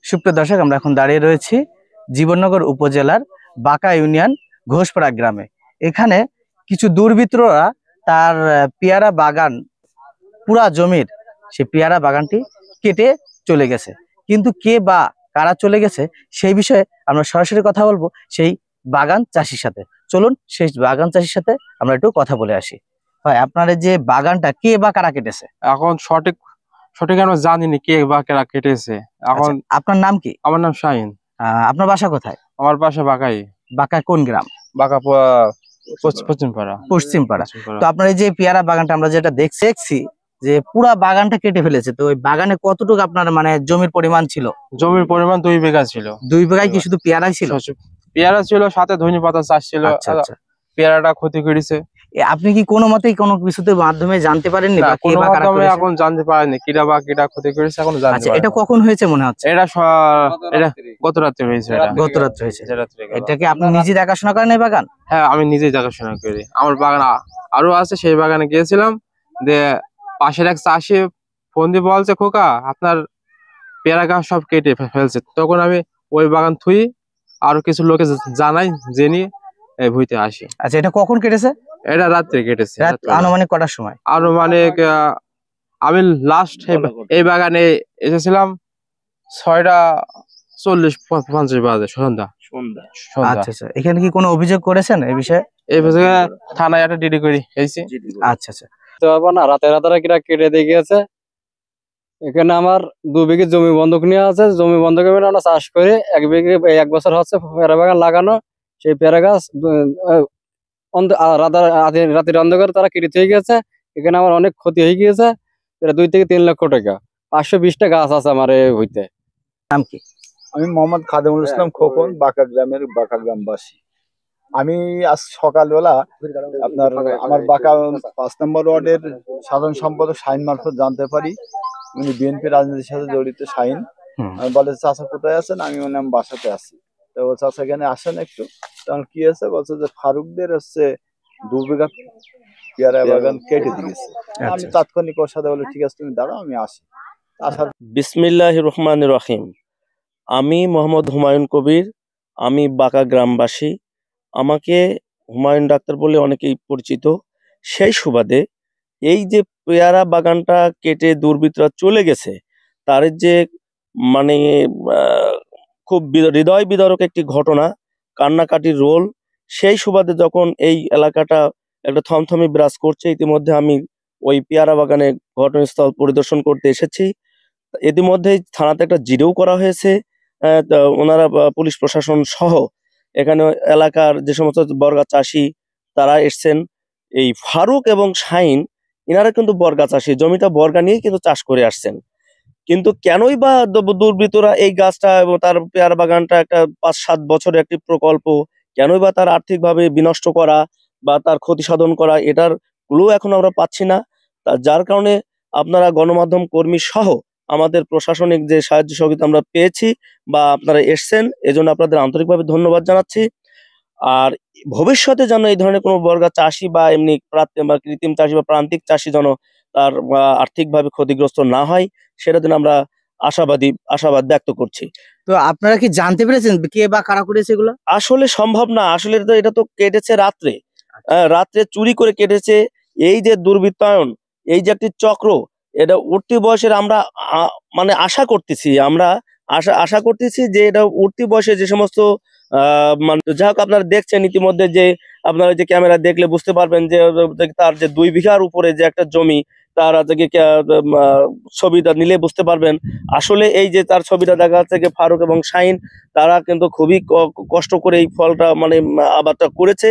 সুপ্রিয় দর্শক, আমরা এখন দাঁড়িয়ে রয়েছি জীবননগর উপজেলার বাঁকা ইউনিয়ন ঘোষপাড়া গ্রামে। এখানে কিছু দুর্বৃত্তরা তার পেয়ারা বাগান, পুরা জমির সে পেয়ারা বাগানটি কেটে চলে গেছে। কিন্তু কে বা কারা চলে গেছে সেই বিষয়ে আমরা সরাসরি কথা বলবো সেই বাগান চাষির সাথে। চলুন সেই বাগান চাষির সাথে আমরা একটু কথা বলে আসি। ভাই, আপনার যে বাগানটা কে বা কারা কেটেছে? এখন সঠিক আমরা জানিনি কে বা কারা কেটেছে। এখন আপনার নাম কি? আমার নাম শাহিন। আপনার বাসা কোথায়? আমার বাসা বাঁকাই। বাঁকা কোন গ্রাম? বাঁকা পশ্চিমপাড়া। পশ্চিমপাড়া। তো আপনার এই যে পেয়ারা বাগানটা আমরা যেটা দেখছি যে পুরা বাগানটা কেটে ফেলেছে, তো ওই বাগানে কতটুকু আপনার মানে জমির পরিমাণ ছিল? জমির পরিমাণ 2 বিঘা ছিল। 2 বিঘায় কি শুধু পেয়ারাই ছিল? পেয়ারা ছিল, সাথে ধনে পাতা চাষ ছিল। পেয়ারাটা ক্ষতি করেছে। আপনি কি কোনো মতেই কোনো কিছুতে মাধ্যমে জানতে পারেননি? এখন জানতে পারেনি কিরা বা কিরা ক্ষতি করেছে, এখন জানতে পারেনি। এটা কখন হয়েছে মনে হচ্ছে? এটা গত রাতে হয়েছে। গত রাতে হয়েছে। এটা কি আপনি নিজে দেখাশোনা করেন এই বাগান? হ্যাঁ, আমি নিজেই দেখাশোনা করি। আমার বাগান আরো আছে, সেই বাগানে গিয়েছিলাম। পাশের এক চাষি ফোন দিয়ে বলছে, খোকা আপনার পেয়ারা গাছ সব কেটে ফেলছে। তখন আমি ওই বাগান থুই আরো কিছু লোকে জানাই, জেনে ভুইতে আসি। আচ্ছা, এটা কখন কেটেছে? এটা রাত্রে কেটেছে। আনুমানিক কটার সময়? আনুমানিক আমি লাস্ট এই বাগানে এসেছিলাম 6:40-50 বাজে, সন্ধ্যা। আচ্ছা আচ্ছা, এখানে কি কোনো অভিযোগ করেছেন এই বিষয়ে? এই বিষয়ে থানায় একটা ডিডি করি এসেছি। আচ্ছা আচ্ছা, তো না, রাতে কিরা কেটে দিয়ে গেছে। এখানে আমার 2 বিঘে জমি বন্ধক নিয়ে আছে। জমি বন্ধকে আমরা চাষ করে 1 বিঘে 1 বছর হচ্ছে পেয়ারা বাগান লাগানো। সেই পেয়ারা গাছ রাতের অন্ধকার তারা কেটে হয়ে গেছে। এখানে আমার অনেক ক্ষতি হয়ে গিয়েছে। 2 থেকে 3 লক্ষ টাকা। 520টা গাছ আছে আমার এই হইতে। নাম কি? আমি মোহাম্মদ খাদেমুল ইসলাম খোকন, বাঁকা গ্রামের বাঁকা গ্রামবাসী। আমি আজ সকালবেলা আপনার আমার বাঁকা 5 নম্বর ওয়ার্ডের সাধারণ সম্পাদক শাহিন মারফত জানতে পারি উনি বিএনপি রাজনীতির সাথে জড়িত। শাহিন আমি বলে, চাচা কোথায় আছেন? আমি বললাম বাসাতে আছি। তো চাচা এখানে আসেন একটু। তখন কি আছে বলছে যে ফারুকদের হচ্ছে 2 বিঘা পেয়ারা বাগান কেটে দিয়েছে। আমি তাৎক্ষণিক ওর সাথে বলে, ঠিক আছে তুমি দাঁড়াও, আমি আসি। বিসমিল্লাহির রহমানির রহিম। আমি মোহাম্মদ হুমায়ুন কবির, আমি বাঁকা গ্রামবাসী। আমাকে হুমায়ুন ডাক্তার বলে অনেকেই পরিচিত। সেই সুবাদে এই যে পেয়ারা বাগানটা কেটে দুর্বৃত্তরা চলে গেছে, তার যে মানে খুব হৃদয় বিদারক একটি ঘটনা, কান্নাকাটির রোল। সেই সুবাদে যখন এই এলাকাটা একটা থমথমে বিরাজ করছে, ইতিমধ্যে আমি ওই পেয়ারা বাগানে ঘটনাস্থল পরিদর্শন করতে এসেছি। ইতিমধ্যেই থানাতে একটা জিডিও করা হয়েছে। ওনারা পুলিশ প্রশাসন সহ এখানে এলাকার যে সমস্ত বর্গা চাষি তারা এসছেন। এই ফারুক এবং শাহিন ইনারা কিন্তু বর্গা চাষি, জমিটা বর্গা নিয়ে কিন্তু চাষ করে আসছেন। কিন্তু কেনই বা দুর্বৃত্তরা এই গাছটা এবং তার পেয়ারা বাগানটা একটা 5-7 বছরের একটি প্রকল্প, কেনই বা তার আর্থিকভাবে বিনষ্ট করা বা তার ক্ষতি সাধন করা, এটার ক্লু এখন আমরা পাচ্ছি না। যার কারণে আপনারা গণমাধ্যম কর্মী সহ আমাদের প্রশাসনিক যে সাহায্য সহযোগিতা আমরা পেয়েছি বা আপনারা এসছেন, এজন্য আপনাদের আন্তরিকভাবে ধন্যবাদ জানাচ্ছি। আর ভবিষ্যতে যেন এই ধরনের কোনো বর্গা চাষি বা এমনি কৃত্রিম চাষি বা প্রান্তিক চাষি যেন তার আর্থিকভাবে ক্ষতিগ্রস্ত না হয়, সেটা যেন আমরা আশাবাদ ব্যক্ত করছি। তো আপনারা কি জানতে পেরেছেন কে বা কারা করেছে এগুলো? আসলে সম্ভব না। আসলে এটা তো কেটেছে রাত্রে, রাত্রে চুরি করে কেটেছে। এই যে দুর্বৃত্তায়ন, এই যে একটি চক্র, এটা উঠতি বয়সের আমরা মানে আশা করতেছি যে এটা উঠতি বয়সে যে সমস্ত মানে যাই হোক, আপনারা দেখছেন ইতিমধ্যে যে আপনারা যে ক্যামেরা দেখলে বুঝতে পারবেন যে তার যে 2 বিঘার উপরে যে একটা জমি, তার ছবিটা নিলে বুঝতে পারবেন। আসলে এই যে তার ছবিটা দেখা যাচ্ছে যে ফারুক এবং শাহিন তারা কিন্তু খুবই কষ্ট করে এই ফলটা মানে আবাদটা করেছে।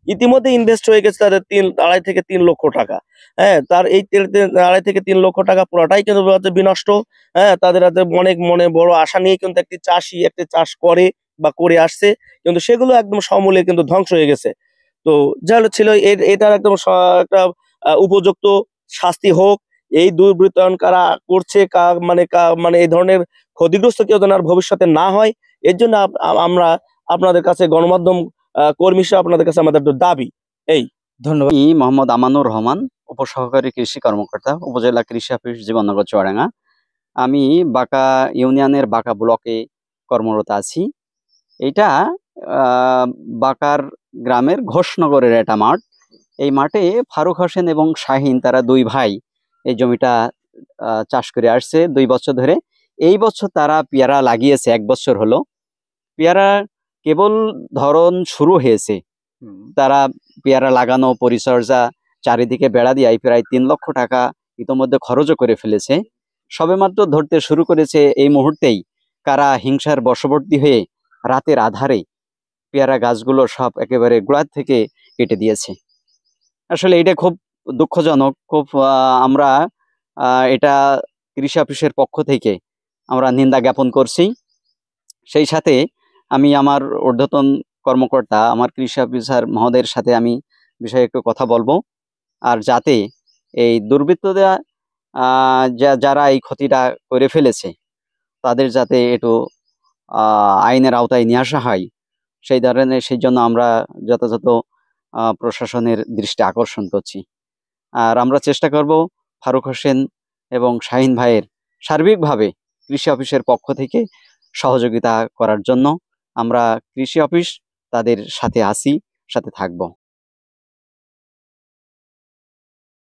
ইতিমধ্যে ইনভেস্ট হয়ে গেছে তাদের 2.5 থেকে 3 লক্ষ টাকা। হ্যাঁ, তার এই 2.5 থেকে 3 লক্ষ টাকা পুরাটাই কিন্তু বিনষ্ট। হ্যাঁ, তাদের অনেক মনে বড় আশা নিয়ে কিন্তু একটি চাষি একটি চাষ করে বা করে আসছে, কিন্তু সেগুলো একদম সমূলে কিন্তু ধ্বংস হয়ে গেছে। তো যা ছিল এটার একদম একটা উপযুক্ত শাস্তি হোক। এই দুর্বৃত্তায়ন কারা করছে, মানে এই ধরনের ক্ষতিগ্রস্ত কেউ যেন আর ভবিষ্যতে না হয়, এর জন্য আমরা আপনাদের কাছে গণমাধ্যম কর্মী হিসেবে আপনাদের কাছে আমাদের দাবি এই। ধন্যবাদ। মোহাম্মদ আমানুর রহমান, উপসহকারী কৃষি কর্মকর্তা, উপজেলা কৃষি অফিস, জীবননগর, চুয়াডাঙ্গা। আমি বাঁকা ইউনিয়নের বাঁকা ব্লকে কর্মরত আছি। এটা বাঁকার গ্রামের ঘোষনগরের একটা মাঠ। এই মাঠে ফারুক হোসেন এবং শাহিন, তারা দুই ভাই এই জমিটা চাষ করে আসছে 2 বছর ধরে। এই বছর তারা পেয়ারা লাগিয়েছে, 1 বছর হলো। পেয়ারা কেবল ধরন শুরু হয়েছে। তারা পেয়ারা লাগানো, পরিচর্যা, চারিদিকে বেড়া দিয়ে প্রায় 3 লক্ষ টাকা ইতোমধ্যে খরচও করে ফেলেছে। সবেমাত্র ধরতে শুরু করেছে। এই মুহূর্তেই কারা হিংসার বশবর্তী হয়ে রাতের আধারে পেয়ারা গাছগুলো সব একেবারে গোড়া থেকে কেটে দিয়েছে। আসলে এটা খুব দুঃখজনক। খুব আমরা এটা কৃষি অফিসের পক্ষ থেকে আমরা নিন্দা জ্ঞাপন করছি। সেই সাথে আমি আমার ঊর্ধ্বতন কর্মকর্তা, আমার কৃষি অফিসার মহোদয়ের সাথে আমি বিষয়ে একটু কথা বলবো। আর যাতে এই দুর্বৃত্তরা যারা এই ক্ষতিটা করে ফেলেছে তাদের যাতে একটু আইনের আওতায় নিয়ে আসা হয়, সেই জন্য আমরা যথাযথ প্রশাসনের দৃষ্টি আকর্ষণ করছি। আর আমরা চেষ্টা করব ফারুক হোসেন এবং শাহিন ভাইয়ের সার্বিকভাবে কৃষি অফিসের পক্ষ থেকে সহযোগিতা করার জন্য। আমরা কৃষি অফিস তাদের সাথে আছি, সাথে থাকব।